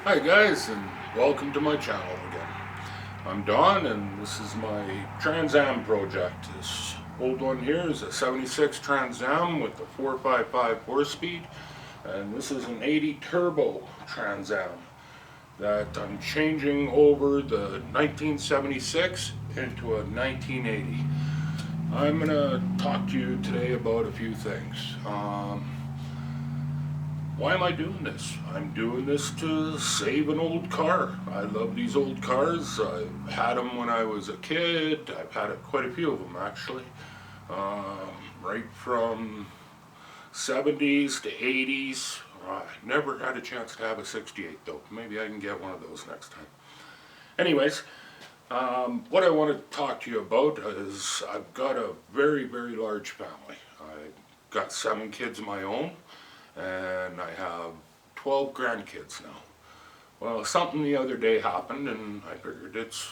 Hi guys, and welcome to my channel again. I'm Don, and this is my Trans Am project. This old one here is a 76 Trans Am with a 455 horse speed, and this is an 80 turbo Trans Am that I'm changing over the 1976 into a 1980. I'm gonna talk to you today about a few things. Why am I doing this? I'm doing this to save an old car. I love these old cars. I've had them when I was a kid. I've had quite a few of them actually. Right from 70s to 80s. I never had a chance to have a 68 though. Maybe I can get one of those next time. Anyways, what I want to talk to you about is I've got a very, very large family. I've got 7 kids of my own, and I have 12 grandkids now. Well, something the other day happened, and I figured it's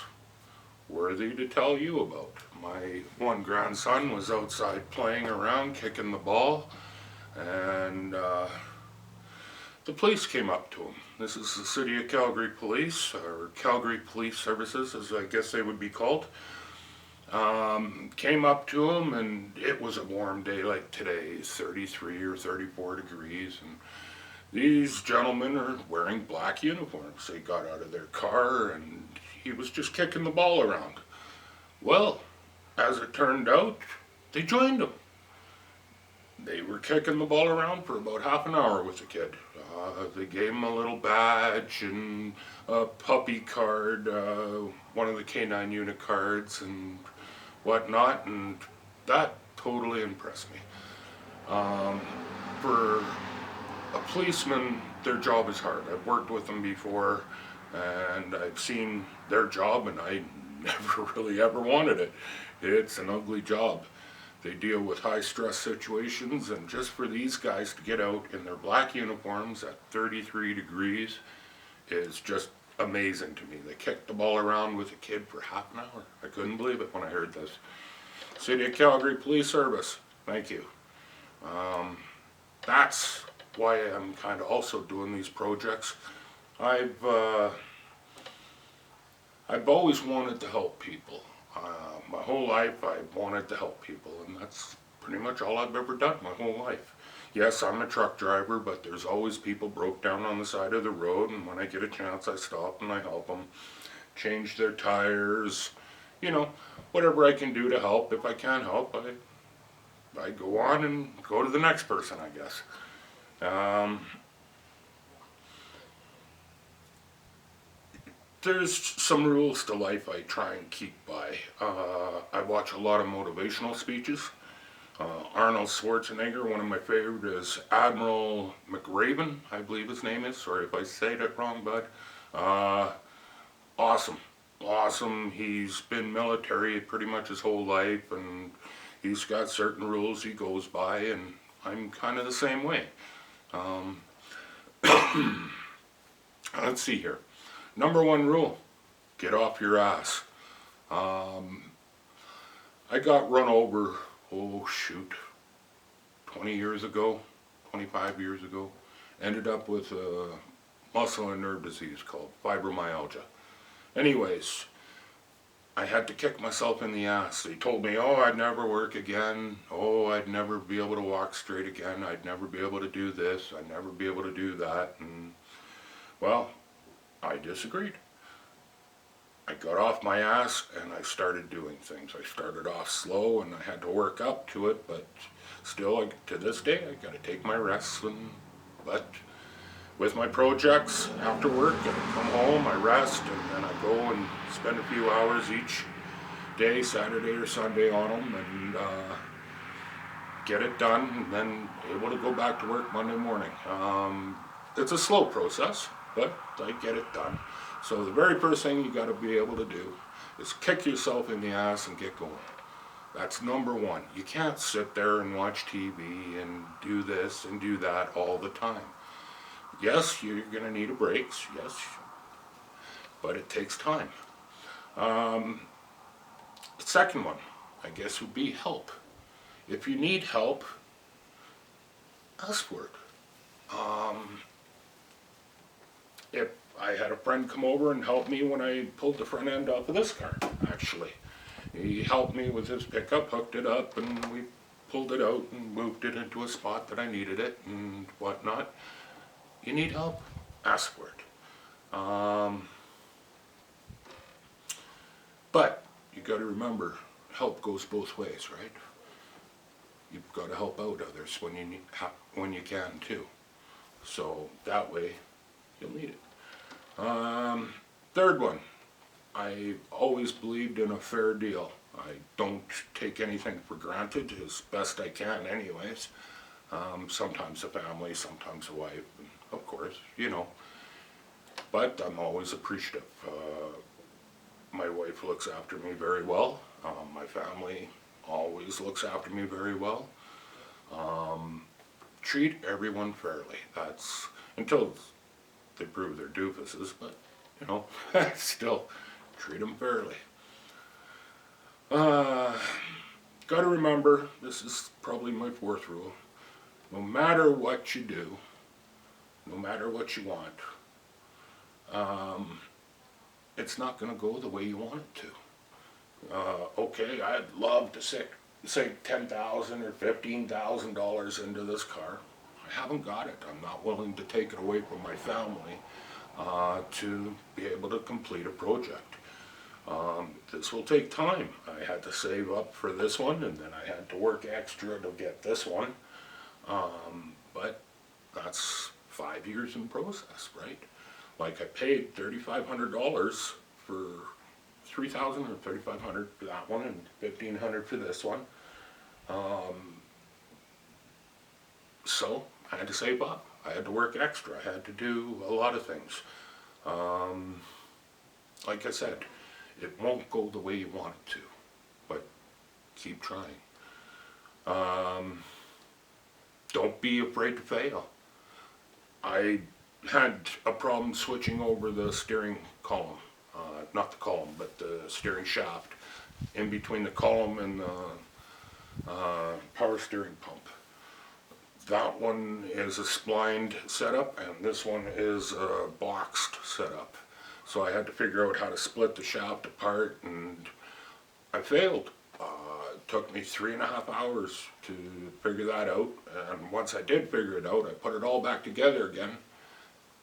worthy to tell you about. My one grandson was outside playing around, kicking the ball, and the police came up to him. This is the City of Calgary Police, or Calgary Police Services, as I guess they would be called. Came up to him, and it was a warm day like today, 33 or 34 degrees, and these gentlemen are wearing black uniforms. They got out of their car, and he was just kicking the ball around. Well, as it turned out, they joined him. They were kicking the ball around for about half an hour with the kid. They gave him a little badge and a puppy card, one of the K9 unit cards, and whatnot, and that totally impressed me. For a policeman, their job is hard. I've worked with them before, and I've seen their job, and I never really ever wanted it. It's an ugly job. They deal with high stress situations, and just for these guys to get out in their black uniforms at 33 degrees is just amazing to me. They kicked the ball around with a kid for half an hour. I couldn't believe it when I heard this. City of Calgary Police Service, thank you. That's why I'm kind of also doing these projects. I've uh, I've always wanted to help people. My whole life I've wanted to help people, and that's pretty much all I've ever done my whole life. Yes, I'm a truck driver, but there's always people broke down on the side of the road, and when I get a chance I stop and I help them change their tires, you know, whatever I can do to help. If I can't help, I go on and go to the next person, I guess. Um, there's some rules to life I try and keep by. I watch a lot of motivational speeches. Arnold Schwarzenegger, one of my favorite is Admiral McRaven, I believe his name is. Sorry if I say that wrong, bud. Uh, awesome. Awesome. He's been military pretty much his whole life, and he's got certain rules he goes by, and I'm kind of the same way. Um, let's see here. Number one rule, get off your ass. Um, I got run over, oh shoot, 20 years ago, 25 years ago. Ended up with a muscle and nerve disease called fibromyalgia. Anyways, I had to kick myself in the ass. They told me, oh, I'd never work again. Oh, I'd never be able to walk straight again. I'd never be able to do this. I'd never be able to do that. And, well, I disagreed. I got off my ass and I started doing things. I started off slow and I had to work up to it, but still, to this day, I gotta take my rests. But with my projects after work, I come home, I rest, and then I go and spend a few hours each day, Saturday or Sunday, on them, and get it done, and then able to go back to work Monday morning. It's a slow process, but I get it done. So the very first thing you got to be able to do is kick yourself in the ass and get going. That's number one. You can't sit there and watch TV and do this and do that all the time. Yes, you're going to need a break, yes, but it takes time. The second one, I guess, would be help. If you need help, ask for it. If I had a friend come over and help me when I pulled the front end off of this car, actually. He helped me with his pickup, hooked it up, and we pulled it out and moved it into a spot that I needed it and whatnot. You need help? Ask for it. But you got to remember, help goes both ways, right? You've got to help out others when you when you can too. So that way, you'll need it. Third one, I always believed in a fair deal. I don't take anything for granted as best I can, anyways. Sometimes a family, sometimes a wife, and of course, you know. But I'm always appreciative. My wife looks after me very well. My family always looks after me very well. Treat everyone fairly. That's until they prove they're doofuses, but you know, still treat them fairly. Got to remember, this is probably my fourth rule. No matter what you do, no matter what you want, it's not going to go the way you want it to. Okay, I'd love to sink $10,000 or $15,000 into this car. I haven't got it. I'm not willing to take it away from my family to be able to complete a project. This will take time. I had to save up for this one, and then I had to work extra to get this one. But that's 5 years in process, right? Like I paid $3,500 for 3,000 or 3,500 for that one, and 1,500 for this one. So I had to save up. I had to work extra. I had to do a lot of things. Like I said, it won't go the way you want it to, but keep trying. Don't be afraid to fail. I had a problem switching over the steering column, not the column, but the steering shaft, in between the column and the power steering pump. That one is a splined setup, and this one is a boxed setup. So I had to figure out how to split the shaft apart, and I failed. It took me 3.5 hours to figure that out, and once I did figure it out, I put it all back together again,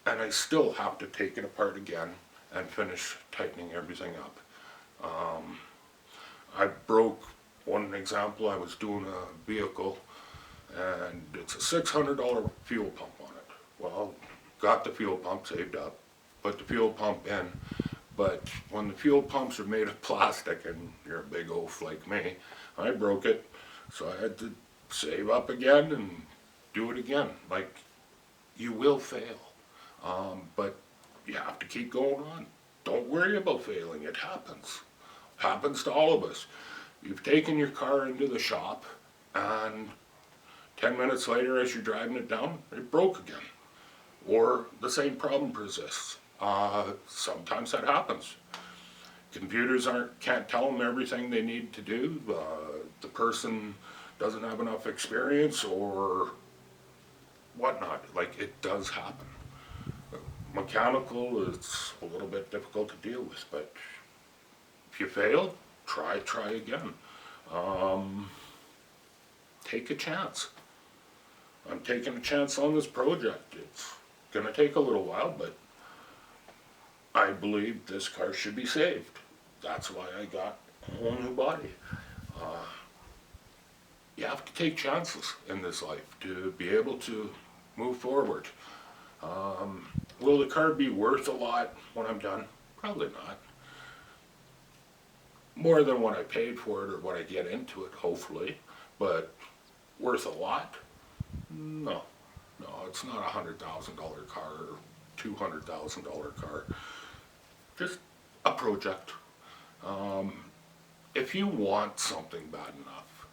and I still have to take it apart again and finish tightening everything up. I broke, one example, I was doing a vehicle, and it's a $600 fuel pump on it. Well, got the fuel pump saved up, put the fuel pump in, but when the fuel pumps are made of plastic, and you're a big oaf like me, I broke it, so I had to save up again and do it again. Like, you will fail, but you have to keep going on. Don't worry about failing, it happens. Happens to all of us. You've taken your car into the shop, and 10 minutes later as you're driving it down, it broke again. Or the same problem persists. Sometimes that happens. Computers can't tell them everything they need to do. The person doesn't have enough experience or whatnot. Like, it does happen. Mechanical is a little bit difficult to deal with, but if you fail, try again. Take a chance. I'm taking a chance on this project. It's going to take a little while, but I believe this car should be saved. That's why I got a whole new body. You have to take chances in this life to be able to move forward. Will the car be worth a lot when I'm done? Probably not. More than what I paid for it or what I get into it, hopefully. But worth a lot? No. No, it's not a $100,000 car or $200,000 car. Just a project. If you want something bad enough,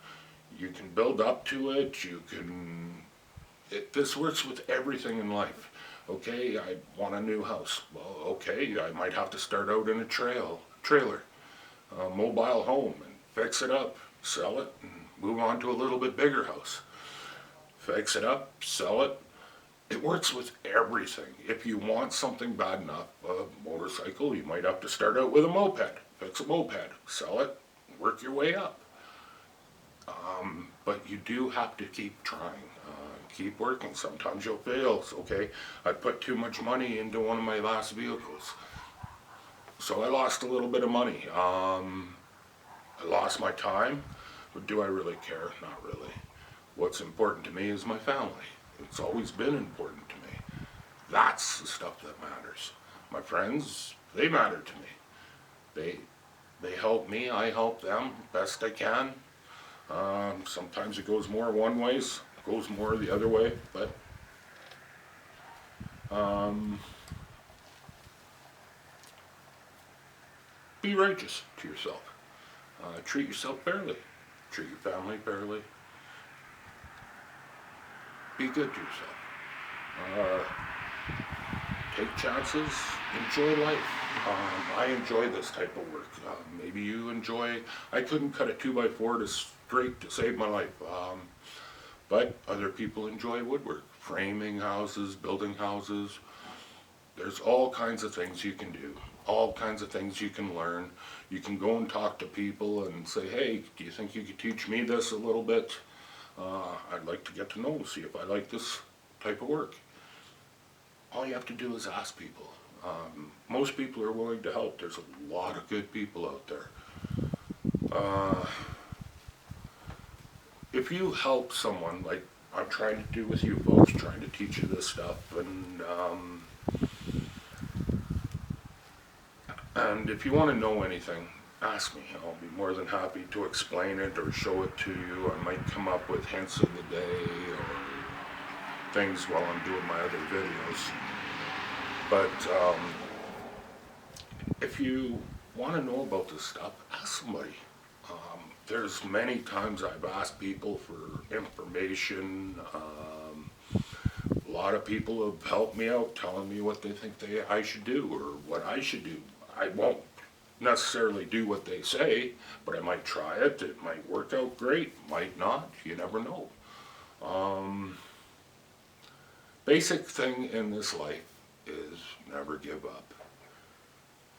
you can build up to it. This works with everything in life. Okay, I want a new house. Well, okay, I might have to start out in a trailer, a mobile home, and fix it up, sell it, and move on to a little bit bigger house. Fix it up, sell it, It works with everything. If you want something bad enough, a motorcycle, you might have to start out with a moped. Fix a moped, sell it, work your way up. But you do have to keep trying, keep working. Sometimes you'll fail. So, okay, I put too much money into one of my last vehicles, so I lost a little bit of money. I lost my time, but do I really care? Not really. What's important to me is my family. It's always been important to me. That's the stuff that matters. My friends, they matter to me. They they help me. I help them best I can. Sometimes it goes more one ways, goes more the other way, but um, be righteous to yourself. Treat yourself fairly. Treat your family fairly. Be good to yourself. Uh, Take chances. Enjoy life. I enjoy this type of work. Maybe you enjoy. I couldn't cut a 2x4 to straight to save my life. But other people enjoy woodwork, framing houses, building houses. There's all kinds of things you can do, all kinds of things you can learn. You can go and talk to people and say, hey, do you think you could teach me this a little bit? I'd like to get to know, see if I like this type of work. All you have to do is ask people. Most people are willing to help. There's a lot of good people out there. Uh, if you help someone, like I'm trying to do with you folks, trying to teach you this stuff, and if you want to know anything, ask me. I'll be more than happy to explain it or show it to you. I might come up with hints of the day or things while I'm doing my other videos. But if you want to know about this stuff, ask somebody. There's many times I've asked people for information. A lot of people have helped me out, telling me what they think I should do or what I should do. I won't necessarily do what they say, but I might try it. It might work out great, might not. You never know. Basic thing in this life is never give up.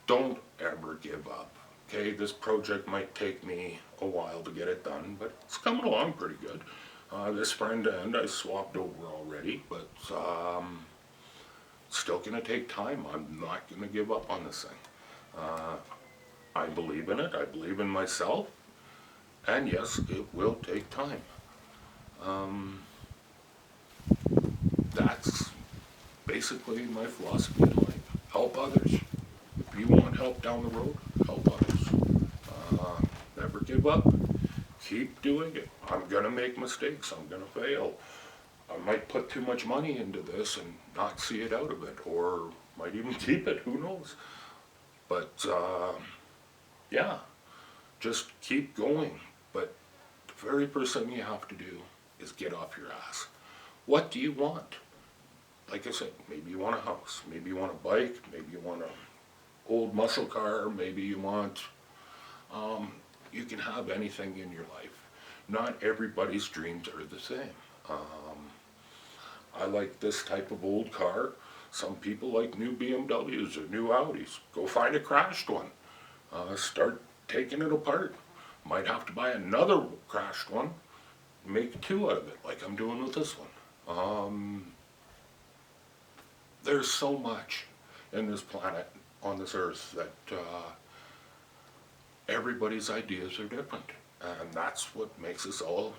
Don't ever give up. Okay, this project might take me a while to get it done, but it's coming along pretty good. This friend and I swapped over already, but still gonna take time. I'm not gonna give up on this thing. I believe in it. I believe in myself, and yes, it will take time. That's basically my philosophy in life. Help others. If you want help down the road, help others. Never give up. Keep doing it. I'm gonna make mistakes. I'm gonna fail. I might put too much money into this and not see it out of it, or might even keep it. Who knows? But yeah, just keep going. But the very first thing you have to do is get off your ass. What do you want? Like I said, maybe you want a house, maybe you want a bike, maybe you want an old muscle car, maybe you want, you can have anything in your life. Not everybody's dreams are the same. I like this type of old car. Some people like new BMWs or new Audis. Go find a crashed one. Start taking it apart. Might have to buy another crashed one, make two out of it, like I'm doing with this one. There's so much in this planet, on this earth, that everybody's ideas are different. And that's what makes us all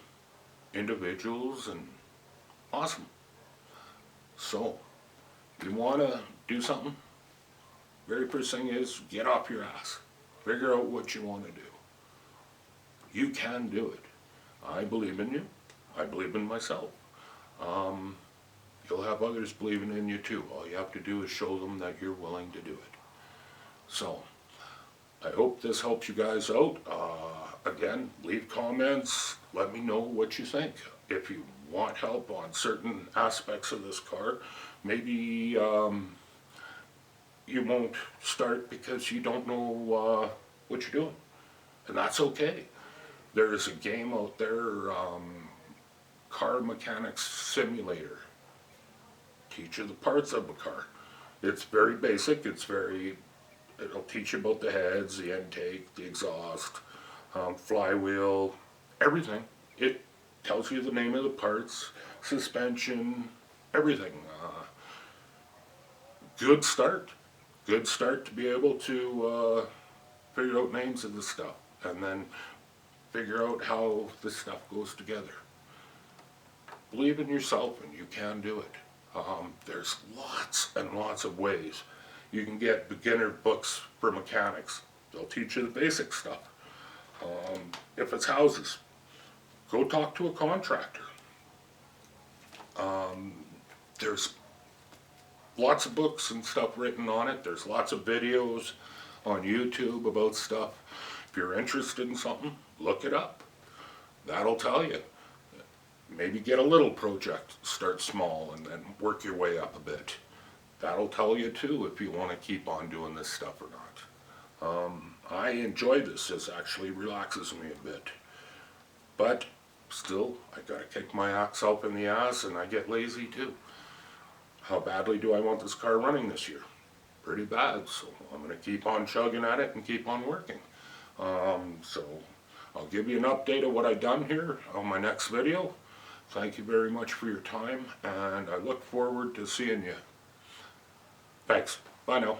individuals and awesome. So, you want to do something? Very first thing is get off your ass. Figure out what you want to do. You can do it. I believe in you. I believe in myself. You'll have others believing in you too. All you have to do is show them that you're willing to do it. So, I hope this helps you guys out. Again, leave comments. Let me know what you think. If you want help on certain aspects of this car, maybe you won't start because you don't know what you're doing. And that's okay. There's a game out there, Car Mechanics Simulator. teach you the parts of a car. It's very basic. It'll teach you about the heads, the intake, the exhaust, flywheel, everything. It tells you the name of the parts, suspension, everything. Good start. Good start to be able to figure out names of the stuff and then figure out how the stuff goes together. Believe in yourself and you can do it. There's lots and lots of ways. You can get beginner books for mechanics. They'll teach you the basic stuff. If it's houses, go talk to a contractor. There's lots of books and stuff written on it. There's lots of videos on YouTube about stuff. If you're interested in something, look it up. That'll tell you. Maybe get a little project, start small, and then work your way up a bit. That'll tell you too if you want to keep on doing this stuff or not. I enjoy this. This actually relaxes me a bit. But still, I gotta kick myself in the ass and I get lazy too. How badly do I want this car running this year? Pretty bad, so I'm gonna keep on chugging at it and keep on working. So I'll give you an update of what I've done here on my next video. Thank you very much for your time, and I look forward to seeing you. Thanks. Bye now.